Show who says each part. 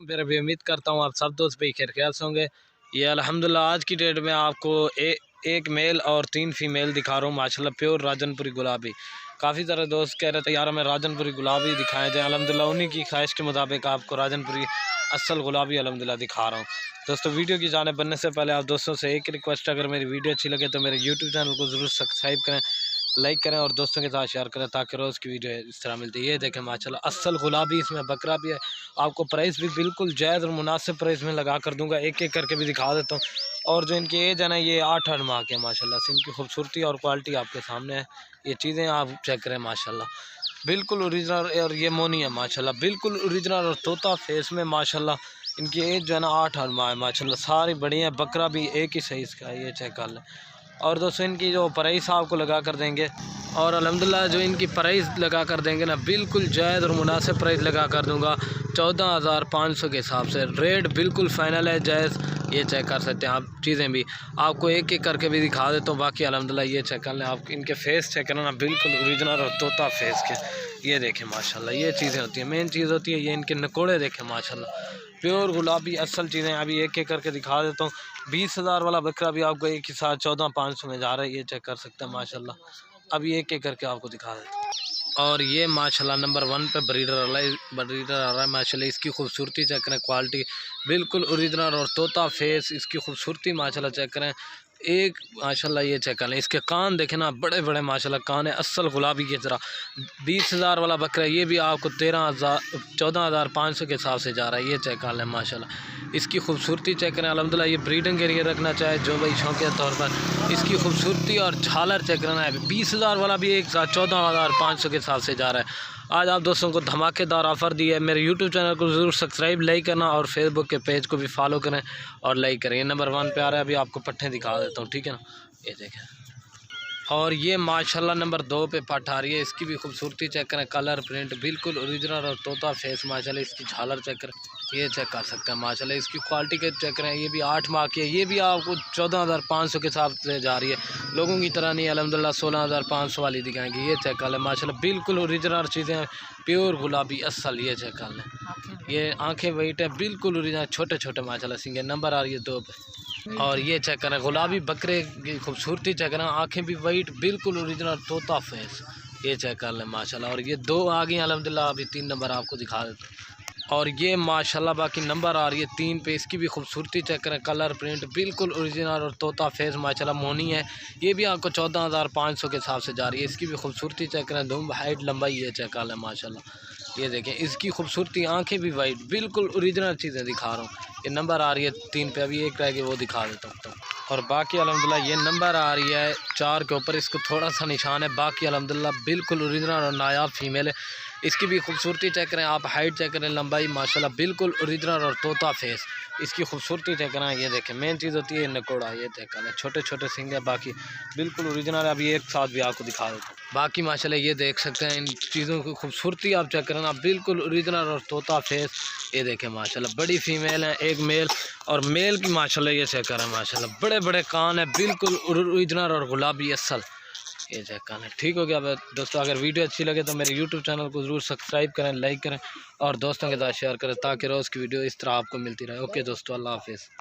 Speaker 1: फिर भी उम्मीद करता हूँ आप सब दोस्त भाई खैर से होंगे। ये अल्हम्दुलिल्लाह आज की डेट में आपको एक मेल और 3 फीमेल दिखा रहा हूँ माशाल्लाह प्योर राजनपुरी गुलाबी। काफ़ी सारे दोस्त कह रहे थे यार हमें राजनपुरी गुलाबी दिखाए जाए, अल्हम्दुलिल्लाह उन्हीं की ख्वाहिश के मुताबिक आपको राजनपुरी असल गुलाबी अल्हम्दुलिल्लाह दिखा रहा हूँ। दोस्तों वीडियो की जाने बनने से पहले आप दोस्तों से एक रिक्वेस्ट, अगर मेरी वीडियो अच्छी लगे तो मेरे यूट्यूब चैनल को ज़रूर सब्सक्राइब करें, लाइक करें और दोस्तों के साथ शेयर करें ताकि रोज़ की वीडियो इस तरह मिलती है। ये देखें माशाल्लाह असल गुलाबी, इसमें बकरा भी है। आपको प्राइस भी बिल्कुल जायज़ और मुनासिब प्राइस में लगा कर दूंगा, एक एक करके भी दिखा देता हूँ। और जो इनकी एज है ना ये 8 माह के माशाल्लाह से, इनकी खूबसूरती और क्वालिटी आपके सामने है। ये चीज़ें आप चेक करें माशाल्लाह बिल्कुल ओरिजिनल। और ये मोनी है माशाल्लाह बिल्कुल ओरिजिनल और तोता फेस में माशाल्लाह। इनकी एज जो है ना 8 माह है माशाल्लाह, सारी बढ़िया है। बकरा भी एक ही साइज़ का है, ये चेक कर लें। और दोस्तों इनकी जो प्राइस आपको लगा कर देंगे, और अल्हम्दुलिल्लाह जो इनकी प्राइस लगा कर देंगे ना बिल्कुल जायज़ और मुनासिब प्राइस लगा कर दूंगा 14,500 के हिसाब से। रेट बिल्कुल फ़ाइनल है, जायज़। ये चेक कर सकते हैं आप। चीज़ें भी आपको एक एक करके भी दिखा देता हूँ। बाकी अल्हम्दुलिल्लाह ये चेक कर लें आप, इनके फेस चेक करना बिल्कुल ओरिजिनल और तोता फेस के। ये देखें माशाल्लाह, ये चीज़ें होती हैं। मेन चीज़ होती है ये इनके नकोड़े देखें माशाल्लाह प्योर गुलाबी असल चीज़ें। अभी एक एक करके दिखा देता हूँ। 20,000 वाला बकरा भी आपको एक ही साथ 14,500 में जा रहा है, ये चेक कर सकते हैं माशाल्लाह। अभी एक एक करके आपको दिखा देता हूँ। और ये माशाल्लाह नंबर 1 पे ब्रीडर आ रहा है माशाल्लाह। इसकी खूबसूरती चेक करें, क्वालिटी बिल्कुल ओरिजिनल और तोता फेस। इसकी खूबसूरती माशाल्लाह चेक करें एक माशाल्लाह। ये चेक करें, इसके कान देखें ना बड़े बड़े माशाल्लाह कान है असल गुलाबी की तरह। 20,000 वाला बकरा ये भी आपको 14,500 के हिसाब से जा रहा है, ये चेक कर लें माशाल्लाह। इसकी खूबसूरती चेक करें अल्हम्दुलिल्लाह। ये ब्रीडिंग के लिए रखना चाहे जो भाई शौकिया तौर पर, इसकी खूबसूरती और झालर चेक करना है। 20,000 वाला भी एक साथ 14,500 के हिसाब से जा रहा है। आज आप दोस्तों को धमाकेदार ऑफ़र दी है। मेरे यूट्यूब चैनल को ज़रूर सब्सक्राइब लाइक करना और फेसबुक के पेज को भी फॉलो करें और लाइक करें। ये नंबर 1 पे आ रहा है, अभी आपको पट्टे दिखा देता हूँ, ठीक है ना। ये देखें। और ये माशाल्लाह नंबर 2 पे पट आ रही है। इसकी भी खूबसूरती चेक करें, कलर प्रिंट बिल्कुल ओरिजिनल और तोता फेस माशाल्लाह। इसकी झालर चेक करें, ये चेक कर सकते हैं माशाल्लाह। इसकी क्वालिटी के चेक करें, ये भी 8 माह की है। ये भी आपको 14,500 के हिसाब से जा रही है। लोगों की तरह नहीं अल्हम्दुलिल्लाह 16,500 वाली दिखाएंगे। ये चेक कर लें माशाल्लाह बिल्कुल ओरिजिनल चीज़ें, प्योर गुलाबी असल। ये चेक कर लें, ये आँखें वेट है बिल्कुल ओरिजिनल, छोटे छोटे माशाल्लाह सिंगे। नंबर आ रही है 2 पे। और ये चेक करें गुलाबी बकरे की खूबसूरती चेक करें, आंखें भी वाइट बिल्कुल ओरिजिनल तोता फेस। ये चेक कर लें माशाल्लाह। और ये 2 आ गई अल्हम्दुलिल्लाह, अभी 3 नंबर आपको दिखा देते हैं। और ये माशाल्लाह बाकी नंबर आ रही है 3 पे। इसकी भी खूबसूरती चेक करें, कलर प्रिंट बिल्कुल ओरिजिनल और तोता फेस माशाल्लाह मोनी है। ये भी आपको 14,500 के हिसाब से जा रही है। इसकी भी खूबसूरती चेक करें, धूम हाइट लंबाई। ये चेक कर लें माशाल्लाह। ये देखें इसकी खूबसूरती, आंखें भी वाइट बिल्कुल ओरिजिनल चीज़ें दिखा रहा हूँ। ये नंबर आ रही है 3 पे, अभी एक रह गई वो दिखा देता हूँ तो। और बाकी अल्हम्दुलिल्लाह ये नंबर आ रही है 4 के ऊपर, इसको थोड़ा सा निशान है। बाकी अल्हम्दुलिल्लाह बिल्कुल ओरिजिनल और नायाब फीमेल है। इसकी भी खूबसूरती चेक करें आप, हाइट चेक करें, लंबाई माशाल्लाह बिल्कुल ओरिजिनल और तोता फेस। इसकी खूबसूरती चेक करें, ये देखें मेन चीज़ होती है नकोड़ा। ये चेक करें छोटे छोटे सिंग है, बाकी बिल्कुल ओरिजिनल है। अभी एक साथ भी आपको दिखा देता हूँ। बाकी माशाल्लाह ये देख सकते हैं इन चीज़ों की खूबसूरती आप चेक करें ना बिल्कुल ओरिजिनल और तोता फेस। ये देखें माशाल्लाह बड़ी फीमेल है, एक मेल। और मेल की माशाल्लाह ये चेक करें माशाल्लाह बड़े बड़े कान है बिल्कुल ओरिजिनल और गुलाबी असल। ये चेक करें, ठीक हो गया। दोस्तों अगर वीडियो अच्छी लगे तो मेरे यूट्यूब चैनल को ज़रूर सब्सक्राइब करें, लाइक करें और दोस्तों के साथ शेयर करें ताकि रोज़ की वीडियो इस तरह आपको मिलती रहे। ओके दोस्तों, अल्लाह हाफिज़।